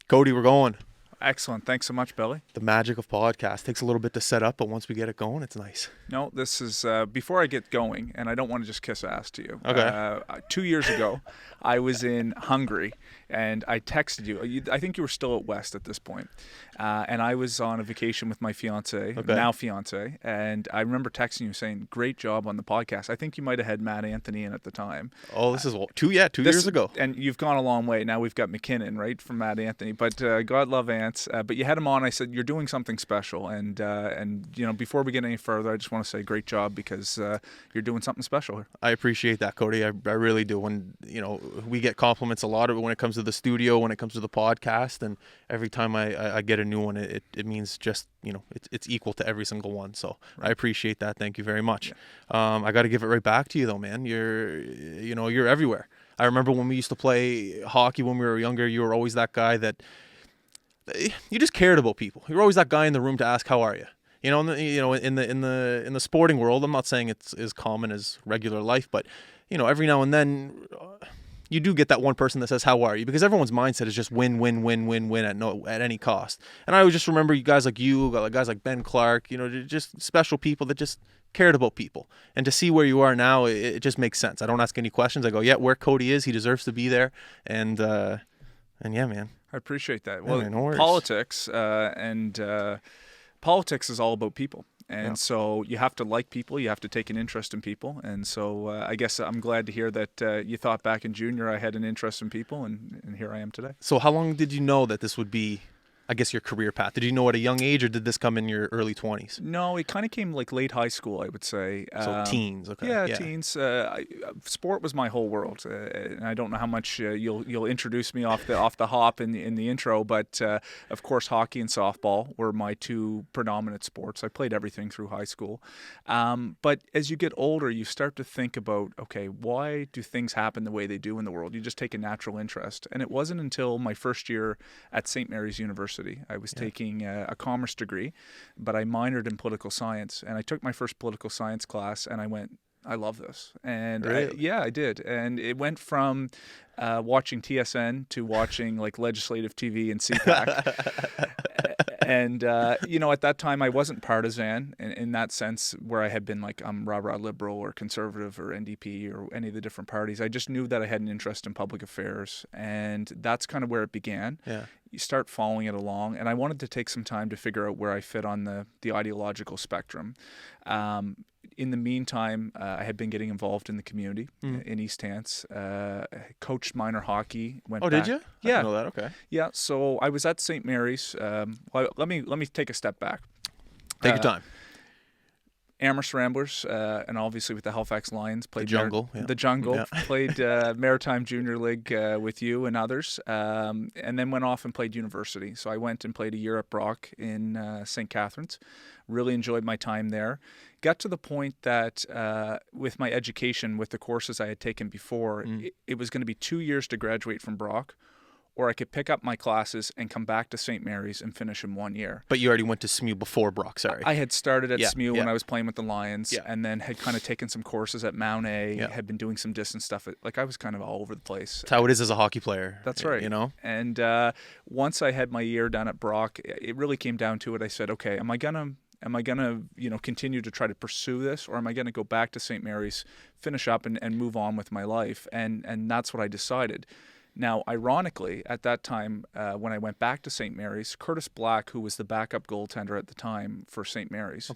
Kody, we're going. Excellent. Thanks so much, Billy. The magic of podcast takes a little bit to set up, but once we get it going, it's nice. No, this is before I get going, and I don't want to just kiss ass to you. Okay. 2 years ago, I was in Hungary, and I texted you. I think you were still at West at this point. And I was on a vacation with my fiance, now fiance, and I remember texting you saying, "Great job on the podcast." I think you might have had Matt Anthony in at the time. Oh, this is two years ago. And you've gone a long way. Now we've got McKinnon, right, from Matt Anthony. But God love Ants. But you had him on. I said, "You're doing something special." And you know, before we get any further, I just want to say great job because you're doing something special here. I appreciate that, Kody. I really do. When we get compliments a lot of it when it comes to the studio, when it comes to the podcast, and every time I get a new one, it means just it's equal to every single one. So I appreciate that. Thank you very much. Yeah. I got to give it right back to you though, man. You're everywhere. I remember when we used to play hockey when we were younger. You were always that guy that you just cared about people. You were always that guy in the room to ask, "How are you?" In the sporting world, I'm not saying it's as common as regular life, but every now and then you do get that one person that says, "How are you?" Because everyone's mindset is just win, win, win, win, win at any cost. And I always just remember you guys like guys like Ben Clark, just special people that just cared about people. And to see where you are now, it just makes sense. I don't ask any questions. I go, yeah, where Kody is, he deserves to be there. And yeah, man. I appreciate that. Well, no politics politics is all about people. And so you have to like people. You have to take an interest in people. And so I guess I'm glad to hear that you thought back in junior I had an interest in people, and here I am today. So how long did you know that this would be, I guess, your career path? Did you know at a young age, or did this come in your early 20s? No, it kind of came like late high school, I would say. So teens, okay. Yeah, teens. Sport was my whole world, and I don't know how much you'll introduce me off the hop in the intro, but of course, hockey and softball were my two predominant sports. I played everything through high school, but as you get older, you start to think about, okay, why do things happen the way they do in the world? You just take a natural interest, and it wasn't until my first year at St. Mary's University. I was taking a commerce degree, but I minored in political science, and I took my first political science class, and I went, I love this. And really? I did. And it went from watching TSN to watching like legislative TV and CPAC. And, at that time, I wasn't partisan in that sense where I had been like, I'm rah-rah liberal or conservative or NDP or any of the different parties. I just knew that I had an interest in public affairs. And that's kind of where it began. Yeah. You start following it along. And I wanted to take some time to figure out where I fit on the ideological spectrum. In the meantime, I had been getting involved in the community in East Hants. Coached minor hockey. Did you? Yeah. I didn't know that. Okay. Yeah. So I was at St. Mary's. Let me take a step back. Take your time. Amherst Ramblers, and obviously with the Halifax Lions, played the Jungle. Played Maritime Junior League with you and others, and then went off and played university. So I went and played a year at Brock in St. Catharines. Really enjoyed my time there. Got to the point that with my education, with the courses I had taken before, it was going to be 2 years to graduate from Brock, or I could pick up my classes and come back to St. Mary's and finish in 1 year. But you already went to SMU before Brock, sorry. I had started at SMU when I was playing with the Lions, Yeah. and then had kind of taken some courses at Mount A, had been doing some distance stuff. Like I was kind of all over the place. That's how it is as a hockey player. That's right. And once I had my year done at Brock, it really came down to it. I said, okay, am I gonna continue to try to pursue this, or am I gonna go back to St. Mary's, finish up and move on with my life? And that's what I decided. Now, ironically, at that time, when I went back to St. Mary's, Curtis Black, who was the backup goaltender at the time for St. Mary's,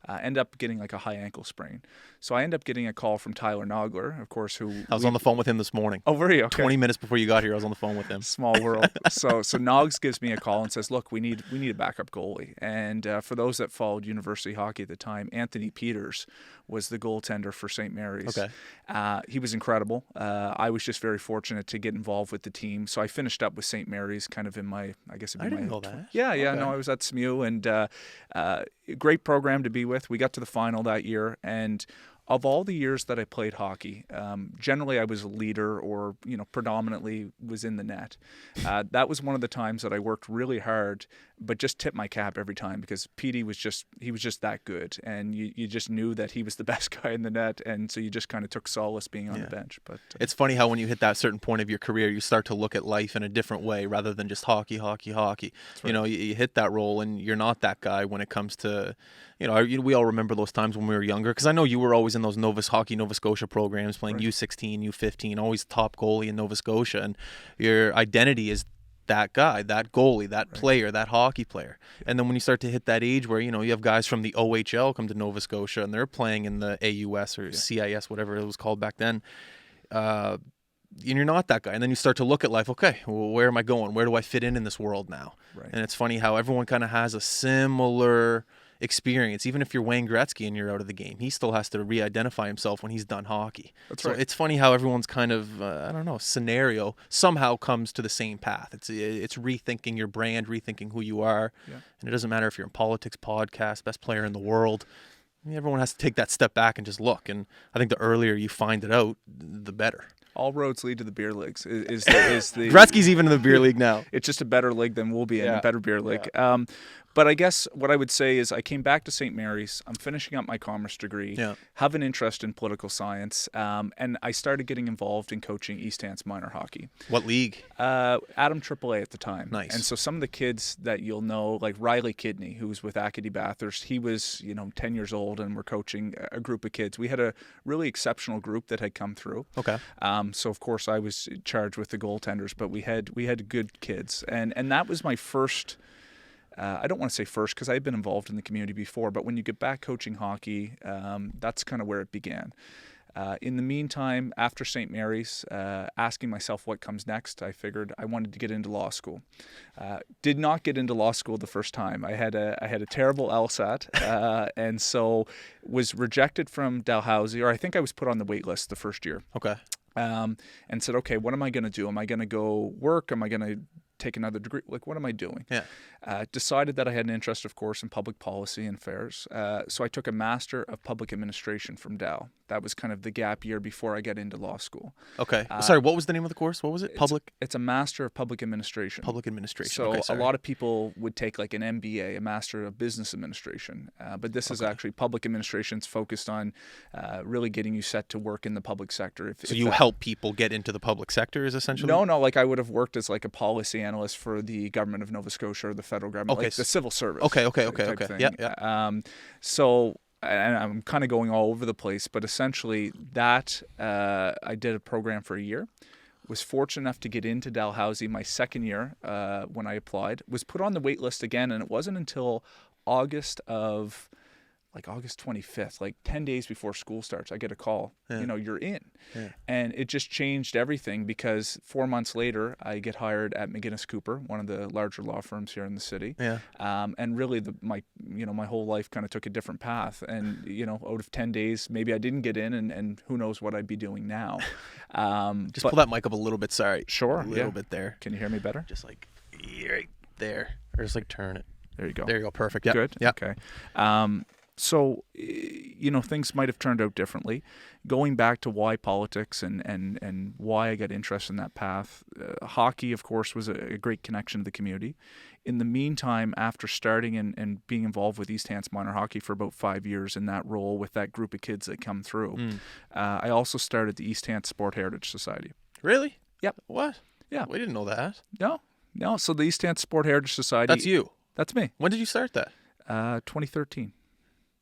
ended up getting like a high ankle sprain. So I ended up getting a call from Tyler Nogler, of course, I was on the phone with him this morning. Oh, were you? Okay. 20 minutes before you got here, I was on the phone with him. Small world. So Nogs gives me a call and says, look, we need a backup goalie. And for those that followed university hockey at the time, Anthony Peters was the goaltender for St. Mary's. Okay. He was incredible. I was just very fortunate to get involved with the team. So I finished up with St. Mary's kind of in my, I guess it'd be I didn't know that. Yeah, no, I was at SMU, and great program to be with. We got to the final that year, and Of all the years that I played hockey, generally I was a leader or, predominantly was in the net. That was one of the times that I worked really hard, but just tipped my cap every time because Petey was just that good. And you just knew that he was the best guy in the net. And so you just kind of took solace being on the bench. But it's funny how when you hit that certain point of your career, you start to look at life in a different way rather than just hockey. Right. You hit that role and you're not that guy when it comes to, we all remember those times when we were younger, because I know you were always in those Nova Scotia programs playing Right. U16, U15, always top goalie in Nova Scotia, and your identity is that guy, that goalie, that player, that hockey player. And then when you start to hit that age where, you have guys from the OHL come to Nova Scotia and they're playing in the AUS or CIS, whatever it was called back then, and you're not that guy. And then you start to look at life, okay, well, where am I going? Where do I fit in this world now? Right. And it's funny how everyone kind of has a similar experience. Even if you're Wayne Gretzky and you're out of the game, he still has to re-identify himself when he's done hockey. That's so right. It's funny how everyone's kind of, scenario somehow comes to the same path. It's rethinking your brand, rethinking who you are. Yeah. And it doesn't matter if you're in politics, podcast, best player in the world. Everyone has to take that step back and just look. And I think the earlier you find it out, the better. All roads lead to the beer leagues. Is the Gretzky's even in the beer league now. It's just a better league than we'll be in, Yeah. a better beer league. Yeah. But I guess what I would say is I came back to St. Mary's. I'm finishing up my commerce degree, have an interest in political science, and I started getting involved in coaching East Hants minor hockey. What league? Adam AAA at the time. Nice. And so some of the kids that you'll know, like Riley Kidney, who was with Acadie Bathurst, he was 10 years old, and we're coaching a group of kids. We had a really exceptional group that had come through. Okay. So of course I was charged with the goaltenders, but we had good kids, and that was my first. I don't want to say first because I had been involved in the community before, but when you get back coaching hockey, that's kind of where it began. In the meantime, after St. Mary's, asking myself what comes next, I figured I wanted to get into law school. Did not get into law school the first time. I had a terrible LSAT, and so was rejected from Dalhousie, or I think I was put on the wait list the first year. Okay. And said, okay, what am I going to do? Am I going to go work? Am I going to take another degree? Like, what am I doing? Yeah. Decided that I had an interest, of course, in public policy and affairs. So I took a Master of Public Administration from Dal. That was kind of the gap year before I got into law school. Okay. Sorry, what was the name of the course? What was it? It's a Master of Public Administration. Public Administration. So okay, a lot of people would take like an MBA, a Master of Business Administration. But this is actually public administration's focused on really getting you set to work in the public sector. So you help people get into the public sector is essentially? No. Like I would have worked as like a policy analyst for the government of Nova Scotia or the federal government, like the civil service. Okay. Type thing. Yeah. So, and I'm kind of going all over the place, but essentially that I did a program for a year. Was fortunate enough to get into Dalhousie my second year when I applied. Was put on the wait list again, and it wasn't until August 25th, like 10 days before school starts, I get a call, you're in. Yeah. And it just changed everything because 4 months later, I get hired at McGinnis Cooper, one of the larger law firms here in the city. Yeah. And really my whole life kind of took a different path. And, out of 10 days, maybe I didn't get in and who knows what I'd be doing now. Just pull that mic up a little bit. Sorry. Sure. A little bit there. Can you hear me better? Just like right there. Or just like turn it. There you go. There you go. Perfect. Yeah. Good. Yeah. Okay. So, things might have turned out differently. Going back to why politics and why I got interested in that path, hockey, of course, was a great connection to the community. In the meantime, after starting and being involved with East Hants minor hockey for about 5 years in that role with that group of kids that come through, I also started the East Hants Sport Heritage Society. Really? Yep. What? Yeah. We didn't know that. No. So the East Hants Sport Heritage Society. That's you. That's me. When did you start that? 2013.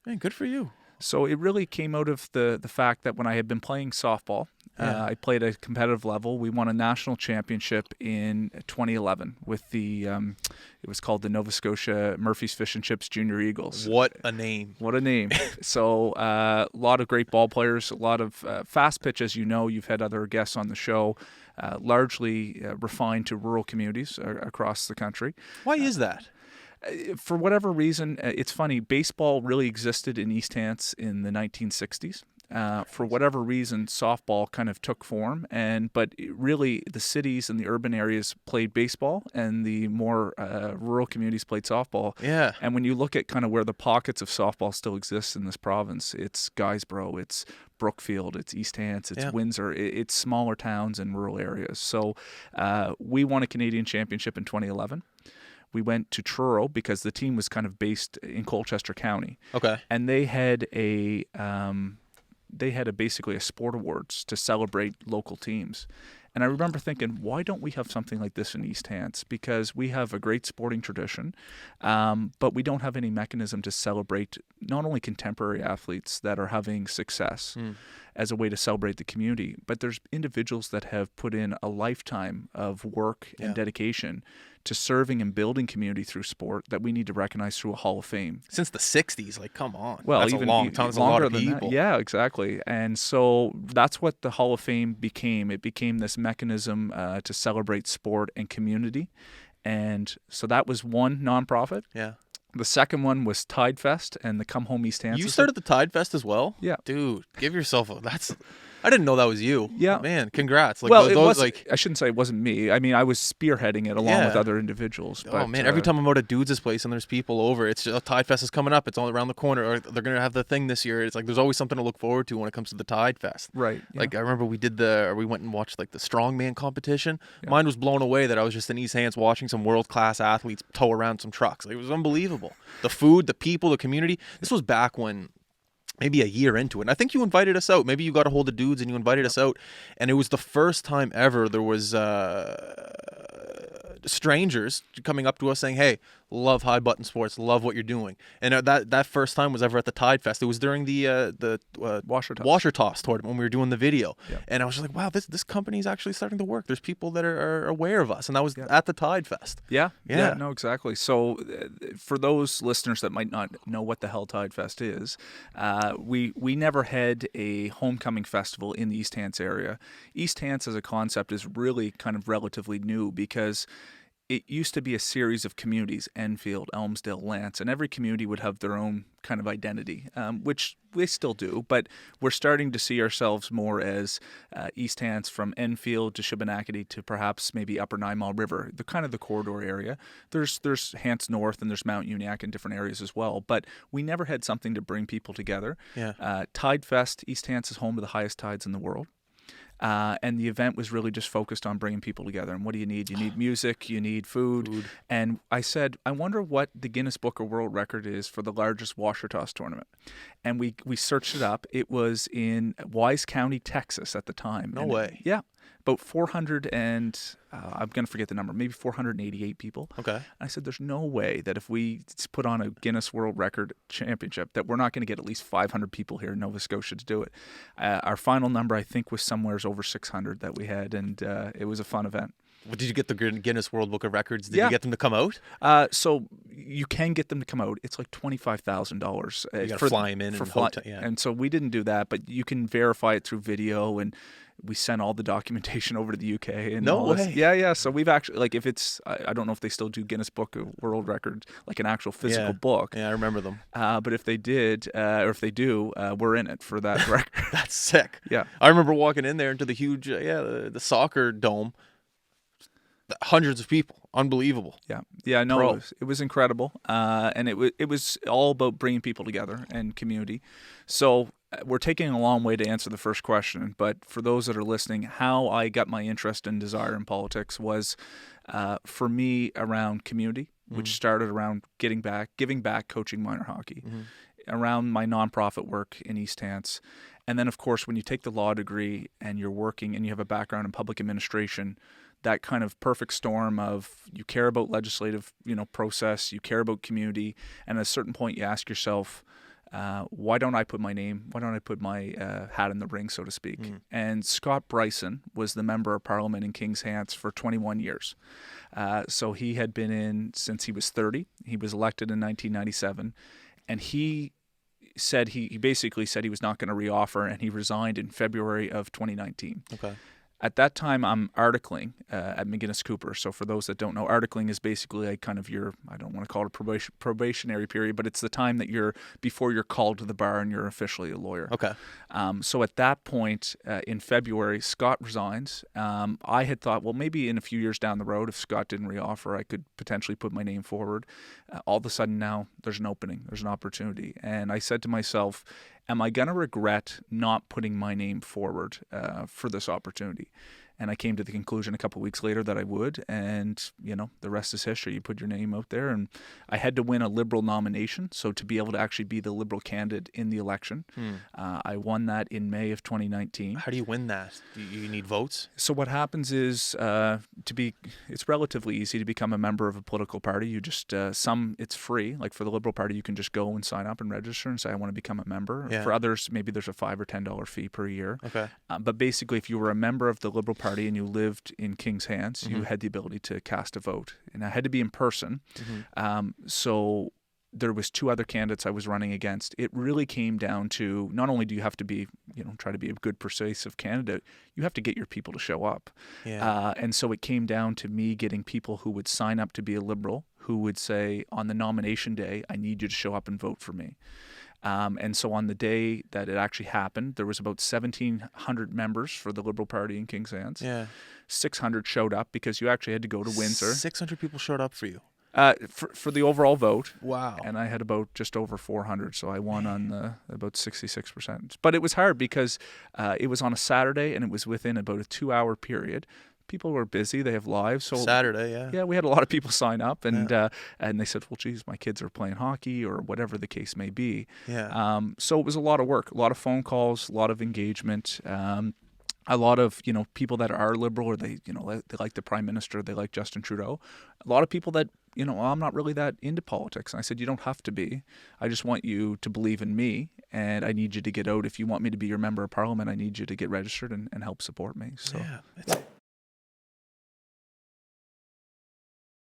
Man, good for you. So it really came out of the fact that when I had been playing softball, I played at a competitive level. We won a national championship in 2011 with it was called the Nova Scotia Murphy's Fish and Chips Junior Eagles. What a name. What a name. So a lot of great ball players, a lot of fast pitch, as you know. You've had other guests on the show, largely refined to rural communities across the country. Why is that? For whatever reason, it's funny. Baseball really existed in East Hants in the 1960s. for whatever reason, softball kind of took form, but really the cities and the urban areas played baseball, and the more rural communities played softball. Yeah. And when you look at kind of where the pockets of softball still exist in this province, it's Guysborough, it's Brookfield, it's East Hants, it's Windsor, it's smaller towns and rural areas. So we won a Canadian championship in 2011. We went to Truro because the team was kind of based in Colchester County. Okay. And they had basically a sport awards to celebrate local teams. And I remember thinking, why don't we have something like this in East Hants? Because we have a great sporting tradition, but we don't have any mechanism to celebrate not only contemporary athletes that are having success as a way to celebrate the community, but there's individuals that have put in a lifetime of work and dedication to serving and building community through sport that we need to recognize through a Hall of Fame. Since the 60s, like, come on. Well, that's even a long time. That's a lot longer of than people. that. Yeah, exactly. And so that's what the Hall of Fame became. It became this mechanism to celebrate sport and community. And so that was one nonprofit. Yeah. The second one was Tide Fest and the Come Home East Hants. You started the Tide Fest as well? Yeah. Dude, give yourself a... I didn't know that was you. Yeah. Man, congrats. Like, Well, I shouldn't say it wasn't me. I mean, I was spearheading it along with other individuals. Oh, man, every time I'm out at Dudes' place and there's people over, it's just, Tide Fest is coming up. It's all around the corner. Or they're going to have the thing this year. It's like there's always something to look forward to when it comes to the Tide Fest. Right. Yeah. Like, I remember we went and watched, like, the strongman competition. Yeah. Mine was blown away that I was just in East Hants watching some world-class athletes tow around some trucks. Like, it was unbelievable. The food, the people, the community. This was back when... maybe a year into it. And I think you invited us out. Maybe you got a hold of Dudes and you invited us out. And it was the first time ever there was strangers coming up to us saying, hey, love High Button Sports, love what you're doing. And that first time was ever at the Tide Fest. It was during the washer toss tournament when we were doing the video. Yeah. And I was just like, wow, this company is actually starting to work. There's people that are aware of us. And that was at the Tide Fest. Yeah. No, exactly. So for those listeners that might not know what the hell Tide Fest is, we never had a homecoming festival in the East Hants area. East Hants as a concept is really kind of relatively new because it used to be a series of communities, Enfield, Elmsdale, Lance, and every community would have their own kind of identity, which they still do, but we're starting to see ourselves more as East Hants from Enfield to Shubenacadie to perhaps maybe Upper Nine Mile River, the kind of the corridor area. There's Hants North and there's Mount Uniacke in different areas as well, but we never had something to bring people together. Yeah. Tide Fest, East Hants is home to the highest tides in the world. And the event was really just focused on bringing people together. And what do you need? You need music, you need food. And I said, I wonder what the Guinness Book of World Record is for the largest washer toss tournament. And we searched it up. It was in Wise County, Texas at the time. No way. Yeah. About 400 and I'm going to forget the number, maybe 488 people. Okay. And I said, there's no way that if we put on a Guinness World Record championship that we're not going to get at least 500 people here in Nova Scotia to do it. Our final number, I think, was somewhere over 600 that we had, and it was a fun event. Well, did you get the Guinness World Book of Records? Did you get them to come out? So you can get them to come out. It's like $25,000. You got to fly them in And so we didn't do that, but you can verify it through video, and we sent all the documentation over to the UK. And no way. Yeah. So we've actually, like, if it's, I don't know if they still do Guinness Book of World Records, like an actual physical book. Yeah, I remember them. But if they did, or if they do, we're in it for that record. That's sick. Yeah. I remember walking in there into the huge, the soccer dome. Hundreds of people, unbelievable. Yeah. No, it was incredible, and it was all about bringing people together and community. So we're taking a long way to answer the first question, but for those that are listening, how I got my interest and desire in politics was, for me, around community, which started around giving back, coaching minor hockey, around my nonprofit work in East Hants, and then of course when you take the law degree and you're working and you have a background in public administration. That kind of perfect storm of you care about legislative, process, you care about community, and at a certain point you ask yourself, why don't I put my hat in the ring, so to speak? And Scott Bryson was the member of Parliament in Kings Hants for 21 years. So he had been in since he was 30. He was elected in 1997, and he basically said he was not going to reoffer, and he resigned in February of 2019. Okay. At that time, I'm articling at McGinnis Cooper. So for those that don't know, articling is basically like kind of your, I don't want to call it a probationary period, but it's the time that you're before you're called to the bar and you're officially a lawyer. Okay. So at that point in February, Scott resigns. I had thought, well, maybe in a few years down the road, if Scott didn't reoffer, I could potentially put my name forward. All of a sudden now there's an opening, there's an opportunity. And I said to myself, am I going to regret not putting my name forward for this opportunity? And I came to the conclusion a couple of weeks later that I would, and the rest is history. You put your name out there, and I had to win a Liberal nomination, so to be able to actually be the Liberal candidate in the election. I won that in May of 2019. How do you win that? Do you need votes? So what happens is it's relatively easy to become a member of a political party. You just it's free. Like for the Liberal Party, you can just go and sign up and register and say I want to become a member. Yeah. For others, maybe there's a $5 or $10 fee per year. Okay. But basically, if you were a member of the Liberal Party and you lived in King's Hands, you had the ability to cast a vote, and I had to be in person. So there was 2 other candidates I was running against. It really came down to not only do you have to be, try to be a good persuasive candidate, you have to get your people to show up. Yeah. And so it came down to me getting people who would sign up to be a Liberal, who would say on the nomination day, I need you to show up and vote for me. And so on the day that it actually happened, there was about 1,700 members for the Liberal Party in King's Hands. Yeah. 600 showed up because you actually had to go to Windsor. 600 people showed up for you. For the overall vote. Wow. And I had about just over 400, so I won on about 66%. But it was hard because it was on a Saturday and it was within about a 2-hour period. People were busy; they have lives. So Saturday, yeah. Yeah, we had a lot of people sign up, and they said, "Well, geez, my kids are playing hockey, or whatever the case may be." Yeah. So it was a lot of work, a lot of phone calls, a lot of engagement. A lot of people that are Liberal, or they like the Prime Minister, they like Justin Trudeau. A lot of people that I'm not really that into politics. And I said, you don't have to be. I just want you to believe in me, and I need you to get out. If you want me to be your member of Parliament, I need you to get registered and help support me. So yeah,